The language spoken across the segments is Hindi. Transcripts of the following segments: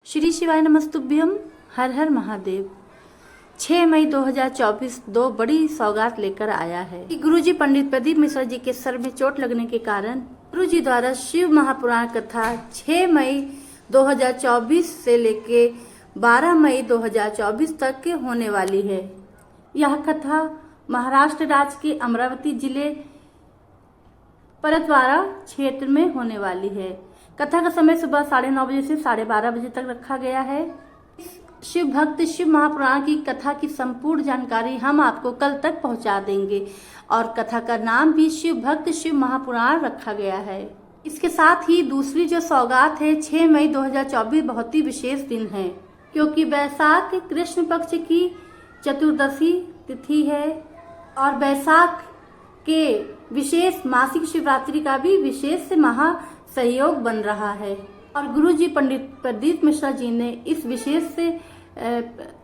श्री शिवाय नमस्तुभ्यम। हर हर महादेव। 6 मई 2024 दो बड़ी सौगात लेकर आया है कि गुरुजी पंडित प्रदीप मिश्रा जी के सर में चोट लगने के कारण गुरुजी द्वारा शिव महापुराण कथा 6 मई 2024 से लेके 12 मई 2024 तक के होने वाली है। यह कथा महाराष्ट्र राज्य के अमरावती जिले परतवाड़ा क्षेत्र में होने वाली है। कथा का समय सुबह 9:30 बजे से 12:30 बजे तक रखा गया है। शिव भक्त शिव महापुराण की कथा की संपूर्ण जानकारी हम आपको कल तक पहुंचा देंगे और कथा का नाम भी शिव भक्त शिव महापुराण रखा गया है। इसके साथ ही दूसरी जो सौगात है 6 मई 2024 बहुत ही विशेष दिन है, क्योंकि वैशाख कृष्ण पक्ष की चतुर्दशी तिथि है और वैशाख के विशेष मासिक शिवरात्रि का भी विशेष महा सहयोग बन रहा है और गुरुजी पंडित प्रदीप मिश्रा जी ने इस विशेष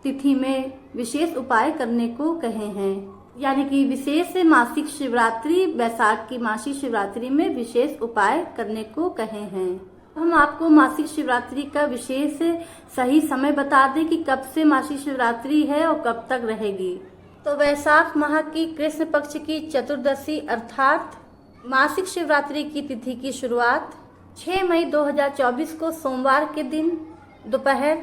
तिथि में विशेष उपाय करने को कहे हैं, यानी कि विशेष मासिक शिवरात्रि वैशाख की मासिक शिवरात्रि में विशेष उपाय करने को कहे हैं। हम आपको मासिक शिवरात्रि का विशेष सही समय बता दें कि कब से मासिक शिवरात्रि है और कब तक रहेगी। तो वैशाख माह की कृष्ण पक्ष की चतुर्दशी अर्थात मासिक शिवरात्रि की तिथि की शुरुआत 6 मई 2024 को सोमवार के दिन दोपहर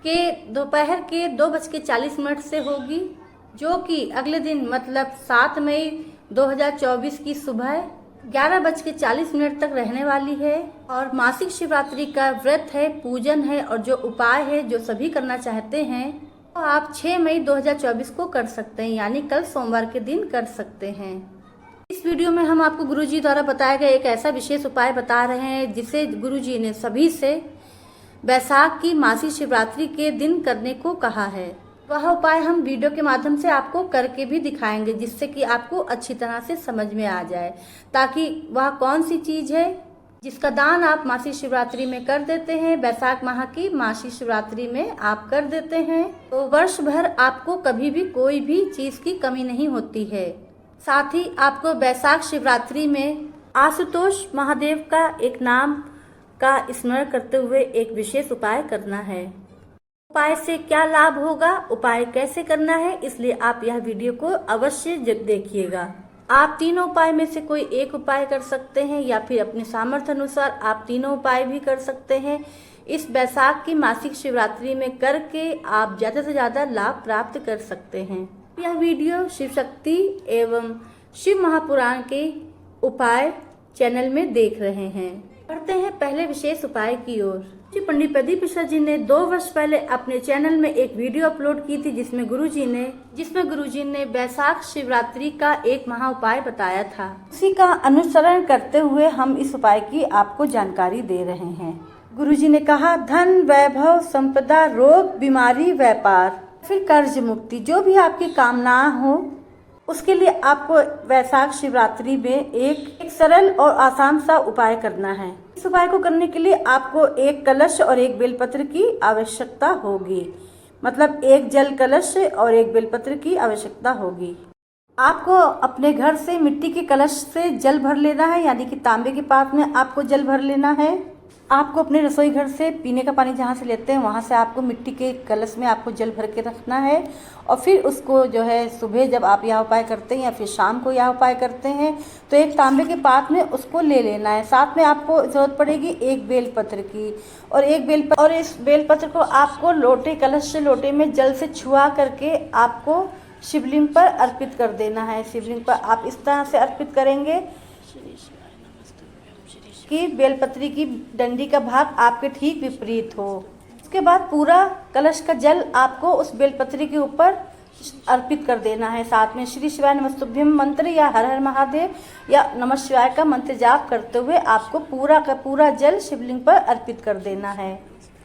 के 2:40 से होगी, जो कि अगले दिन मतलब 7 मई 2024 की सुबह 11:40 तक रहने वाली है। और मासिक शिवरात्रि का व्रत है, पूजन है और जो उपाय है जो सभी करना चाहते हैं तो आप 6 मई 2024 को कर सकते हैं, यानी कल सोमवार के दिन कर सकते हैं। इस वीडियो में हम आपको गुरुजी द्वारा बताया गया एक ऐसा विशेष उपाय बता रहे हैं जिसे गुरुजी ने सभी से वैशाख की मासिक शिवरात्रि के दिन करने को कहा है। वह उपाय हम वीडियो के माध्यम से आपको करके भी दिखाएंगे, जिससे कि आपको अच्छी तरह से समझ में आ जाए, ताकि वह कौन सी चीज है जिसका दान आप मासिक शिवरात्रि में कर देते हैं, वैशाख माह की मासिक शिवरात्रि में आप कर देते हैं तो वर्ष भर आपको कभी भी कोई भी चीज की कमी नहीं होती है। साथ ही आपको वैशाख शिवरात्रि में आशुतोष महादेव का एक नाम का स्मरण करते हुए एक विशेष उपाय करना है। उपाय से क्या लाभ होगा, उपाय कैसे करना है, इसलिए आप यह वीडियो को अवश्य देखिएगा। आप तीनों उपाय में से कोई एक उपाय कर सकते हैं या फिर अपने सामर्थ्य अनुसार आप तीनों उपाय भी कर सकते हैं। इस वैशाख की मासिक शिवरात्रि में करके आप ज्यादा से ज्यादा लाभ प्राप्त कर सकते हैं। यह वीडियो शिव शक्ति एवं शिव महापुराण के उपाय चैनल में देख रहे हैं। बढ़ते हैं पहले विशेष उपाय की ओर। पंडित प्रदीप मिश्रा जी ने 2 वर्ष पहले अपने चैनल में एक वीडियो अपलोड की थी जिसमें गुरुजी ने वैशाख शिवरात्रि का एक महा उपाय बताया था। उसी का अनुसरण करते हुए हम इस उपाय की आपको जानकारी दे रहे हैं। गुरुजी ने कहा, धन वैभव संपदा रोग बीमारी व्यापार फिर कर्ज मुक्ति, जो भी आपकी कामना हो उसके लिए आपको वैशाख शिवरात्रि में एक सरल और आसान सा उपाय करना है। इस उपाय को करने के लिए आपको एक कलश और एक बेलपत्र की आवश्यकता होगी, मतलब एक जल कलश और एक बेलपत्र की आवश्यकता होगी। आपको अपने घर से मिट्टी के कलश से जल भर लेना है, यानी कि तांबे के पात्र में आपको जल भर लेना है। आपको अपने रसोई घर से पीने का पानी जहाँ से लेते हैं वहाँ से आपको मिट्टी के कलश में आपको जल भर के रखना है और फिर उसको जो है सुबह जब आप यह उपाय करते हैं या फिर शाम को यह उपाय करते हैं तो एक तांबे के पात्र में उसको ले लेना है। साथ में आपको जरूरत पड़ेगी एक बेलपत्र की और इस बेलपत्र को आपको लोटे कलश से लोटे में जल से छुआ करके आपको शिवलिंग पर अर्पित कर देना है। शिवलिंग पर आप इस तरह से अर्पित करेंगे कि बेलपत्री की डंडी का भाग आपके ठीक विपरीत हो। उसके बाद पूरा कलश का जल आपको उस बेलपत्री के ऊपर अर्पित कर देना है। साथ में श्री शिवाय नमस्तुभ्यम मंत्र या हर हर महादेव या नमः शिवाय का मंत्र जाप करते हुए आपको पूरा का पूरा जल शिवलिंग पर अर्पित कर देना है।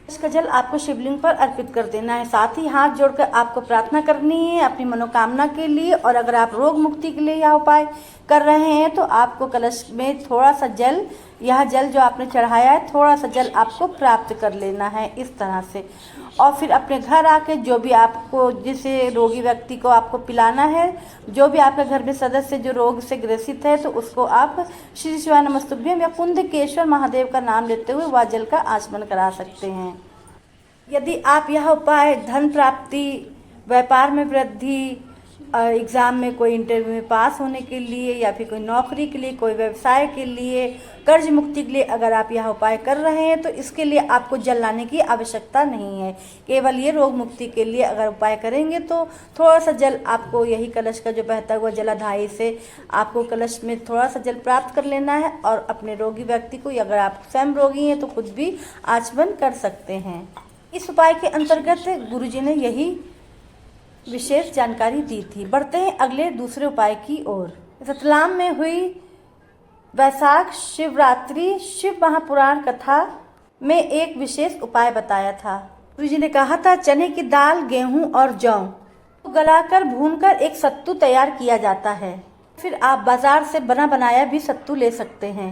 इसका जल आपको शिवलिंग पर अर्पित कर देना है। साथ ही हाथ जोड़कर आपको प्रार्थना करनी है अपनी मनोकामना के लिए। और अगर आप रोग मुक्ति के लिए यह उपाय कर रहे हैं तो आपको कलश में थोड़ा सा जल, यह जल जो आपने चढ़ाया है थोड़ा सा जल आपको प्राप्त कर लेना है इस तरह से। और फिर अपने घर आके जो भी आपको जिसे रोगी व्यक्ति को आपको पिलाना है, जो भी आपके घर में सदस्य जो रोग से ग्रसित है, तो उसको आप श्री शिवाय नमस्तुभ्यम या कुंदकेश्वर महादेव का नाम लेते हुए वह जल का आचमन करा सकते हैं। यदि आप यह उपाय धन प्राप्ति, व्यापार में वृद्धि, एग्ज़ाम में कोई इंटरव्यू में पास होने के लिए या फिर कोई नौकरी के लिए, कोई व्यवसाय के लिए, कर्ज मुक्ति के लिए अगर आप यह उपाय कर रहे हैं तो इसके लिए आपको जल लाने की आवश्यकता नहीं है। केवल ये रोग मुक्ति के लिए अगर उपाय करेंगे तो थोड़ा सा जल आपको यही कलश का जो बहता हुआ जलाधारी से आपको कलश में थोड़ा सा जल प्राप्त कर लेना है और अपने रोगी व्यक्ति को, अगर आप स्वयं रोगी हैं तो खुद भी आचमन कर सकते हैं। इस उपाय के अंतर्गत गुरुजी ने यही विशेष जानकारी दी थी। बढ़ते हैं अगले दूसरे उपाय की ओर। रतलाम में हुई वैशाख शिवरात्रि शिव महापुराण कथा में एक विशेष उपाय बताया था। गुरुजी ने कहा था चने की दाल, गेहूं और जौ को गलाकर भूनकर एक सत्तू तैयार किया जाता है। फिर आप बाजार से बना बनाया भी सत्तू ले सकते हैं।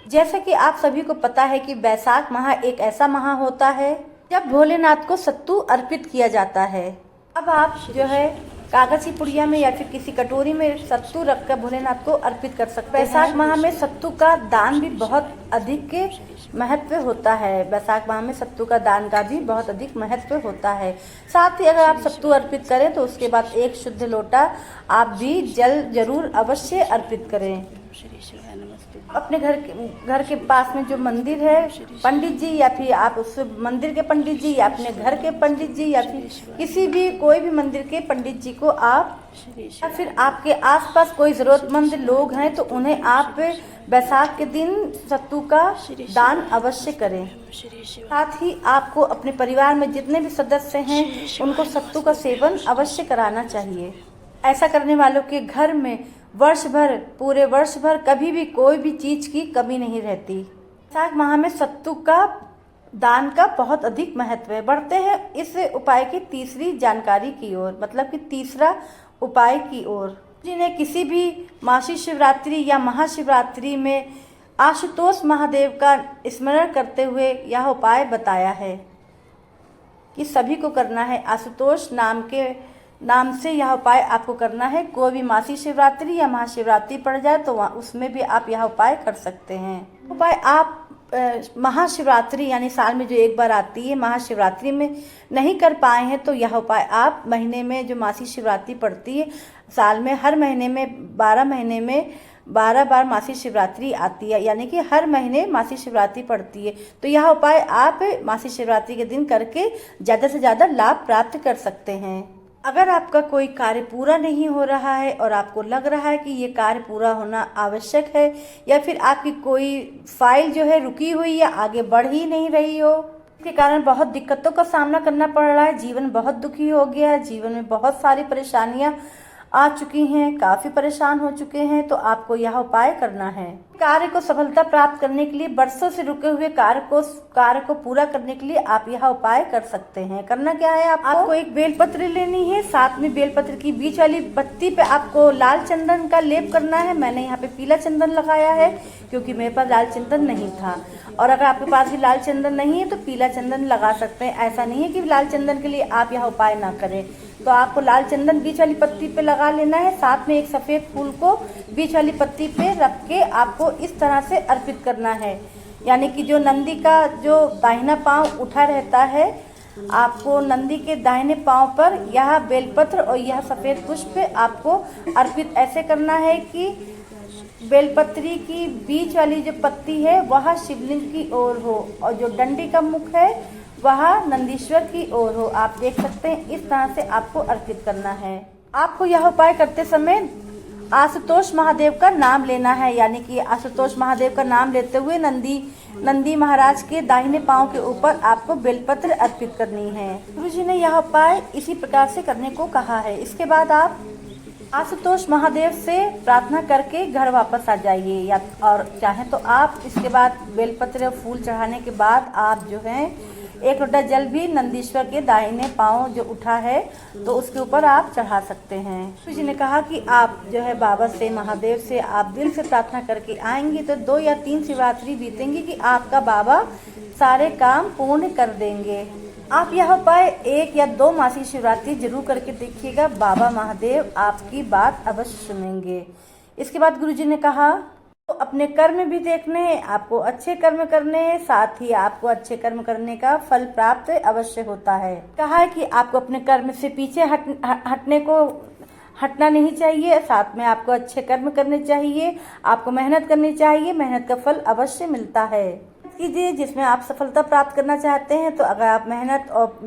जैसे कि आप सभी को पता है कि वैशाख माह एक ऐसा माह होता है जब भोलेनाथ को सत्तू अर्पित किया जाता है। अब आप जो है कागज की पुड़िया में या फिर किसी कटोरी में सत्तू रखकर भोलेनाथ को अर्पित कर सकते हैं। वैशाख माह में सत्तू का दान भी बहुत अधिक महत्व होता है। वैशाख माह में सत्तू का दान का भी बहुत अधिक महत्व होता है। साथ ही अगर आप सत्तू अर्पित करें तो उसके बाद एक शुद्ध लोटा आप भी जल जरूर अवश्य अर्पित करें। अपने घर के पास में जो मंदिर है, पंडित जी या फिर आप उस मंदिर के पंडित जी या अपने घर के पंडित जी या फिर किसी भी कोई भी मंदिर के पंडित जी को आप या फिर आपके आसपास कोई ज़रूरतमंद लोग हैं तो उन्हें आप वैशाख के दिन सत्तू का दान अवश्य करें। साथ ही आपको अपने परिवार में जितने भी सदस्य हैं उनको सत्तू का सेवन अवश्य कराना चाहिए। ऐसा करने वालों के घर में पूरे वर्ष भर कभी भी कोई भी चीज की कमी नहीं रहती। वैशाख माह में सत्तू का दान का बहुत अधिक महत्व है। बढ़ते हैं इस उपाय की तीसरी जानकारी की ओर, मतलब कि तीसरा उपाय की ओर। जिन्हें किसी भी मासिक शिवरात्रि या महाशिवरात्रि में आशुतोष महादेव का स्मरण करते हुए यह उपाय बताया है कि सभी को करना है। आशुतोष नाम से यह उपाय आपको करना है। कोई भी मासिक शिवरात्रि या महाशिवरात्रि पड़ जाए तो उसमें भी आप यह उपाय कर सकते हैं। उपाय आप महाशिवरात्रि यानी साल में जो एक बार आती है महाशिवरात्रि में नहीं कर पाए हैं तो यह उपाय आप महीने में जो मासिक शिवरात्रि पड़ती है, साल में हर महीने में 12 महीने में 12 बार मासिक शिवरात्रि आती है, यानी कि हर महीने मासिक शिवरात्रि पड़ती है। तो यह उपाय आप मासिक शिवरात्रि के दिन करके ज़्यादा से ज़्यादा लाभ प्राप्त कर सकते हैं। अगर आपका कोई कार्य पूरा नहीं हो रहा है और आपको लग रहा है कि ये कार्य पूरा होना आवश्यक है या फिर आपकी कोई फाइल जो है रुकी हुई या आगे बढ़ ही नहीं रही हो, इसके कारण बहुत दिक्कतों का सामना करना पड़ रहा है, जीवन बहुत दुखी हो गया है, जीवन में बहुत सारी परेशानियां आ चुकी हैं, काफी परेशान हो चुके हैं, तो आपको यह उपाय करना है। कार्य को सफलता प्राप्त करने के लिए बरसों से रुके हुए कार्य को पूरा करने के लिए आप यह उपाय कर सकते हैं। करना क्या है, आपको एक बेलपत्र लेनी है। साथ में बेलपत्र की बीच वाली बत्ती पे आपको लाल चंदन का लेप करना है। मैंने यहाँ पे पीला चंदन लगाया है क्योंकि मेरे पास लाल चंदन नहीं था, और अगर आपके पास भी लाल चंदन नहीं है तो पीला चंदन लगा सकते हैं। ऐसा नहीं है कि लाल चंदन के लिए आप यह उपाय ना करें। तो आपको लाल चंदन बीच वाली पत्ती पे लगा लेना है। साथ में एक सफेद फूल को बीच वाली पत्ती पे रख के आपको इस तरह से अर्पित करना है, यानी कि जो नंदी का जो दाहिना पांव उठा रहता है, आपको नंदी के दाहिने पांव पर यह बेलपत्र और यह सफेद पुष्प आपको अर्पित ऐसे करना है कि बेलपत्री की बीच वाली जो पत्ती है वह शिवलिंग की ओर हो और जो डंडी का मुख है वह नंदीश्वर की ओर हो। आप देख सकते हैं इस तरह से आपको अर्पित करना है। आपको यह उपाय करते समय आशुतोष महादेव का नाम लेना है, यानी कि आशुतोष महादेव का नाम लेते हुए नंदी महाराज के दाहिने पांव के ऊपर आपको बेलपत्र अर्पित करनी है। गुरुजी ने यह उपाय इसी प्रकार से करने को कहा है। इसके बाद आप आशुतोष महादेव से प्रार्थना करके घर वापस आ जाइए, या और चाहें तो आप इसके बाद बेलपत्र फूल चढ़ाने के बाद आप जो है एक लोटा जल भी नंदीश्वर के दाहिने पांव जो उठा है तो उसके ऊपर आप चढ़ा सकते हैं। गुरुजी ने कहा कि आप जो है बाबा से, महादेव से आप दिल से प्रार्थना करके आएंगे तो 2 या 3 शिवरात्रि बीतेंगी कि आपका बाबा सारे काम पूर्ण कर देंगे। आप यह उपाय 1 या 2 मासिक शिवरात्रि जरूर करके देखिएगा, बाबा महादेव आपकी बात अवश्य सुनेंगे। इसके बाद गुरुजी ने कहा तो अपने कर्म भी देखने हैं, आपको अच्छे कर्म करने हैं, साथ ही आपको अच्छे कर्म करने का फल प्राप्त अवश्य होता है। कहा है कि आपको अपने कर्म से पीछे हटना नहीं चाहिए, साथ में आपको अच्छे कर्म करने चाहिए, आपको मेहनत करनी चाहिए, मेहनत का फल अवश्य मिलता है। कीजिए जिसमें आप सफलता प्राप्त करना चाहते हैं, तो अगर आप मेहनत और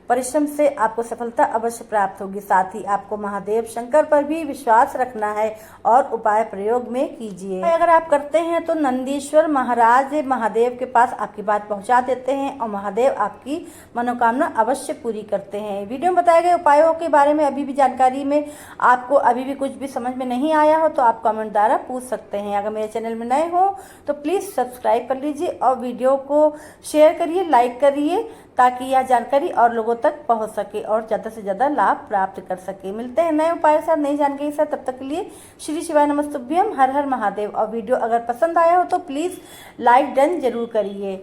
परिश्रम से आपको सफलता अवश्य प्राप्त होगी। साथ ही आपको महादेव शंकर पर भी विश्वास रखना है और उपाय प्रयोग में कीजिए। अगर आप करते हैं तो नंदीश्वर महाराज महादेव के पास आपकी बात पहुंचा देते हैं और महादेव आपकी मनोकामना अवश्य पूरी करते हैं। वीडियो में बताए गए उपायों के बारे में अभी भी जानकारी में आपको अभी भी कुछ भी समझ में नहीं आया हो तो आप कमेंट द्वारा पूछ सकते हैं। अगर मेरे चैनल में नए हो तो प्लीज़ सब्सक्राइब कर लीजिए और वीडियो को शेयर करिए, लाइक करिए, ताकि यह जानकारी और लोगों तक पहुंच सके और ज़्यादा से ज़्यादा लाभ प्राप्त कर सके। मिलते हैं नए उपाय के साथ, नई जानकारी के साथ। तब तक के लिए श्री शिवाय नमस्तुभ्यम, हर हर महादेव। और वीडियो अगर पसंद आया हो तो प्लीज़ लाइक डन जरूर करिए।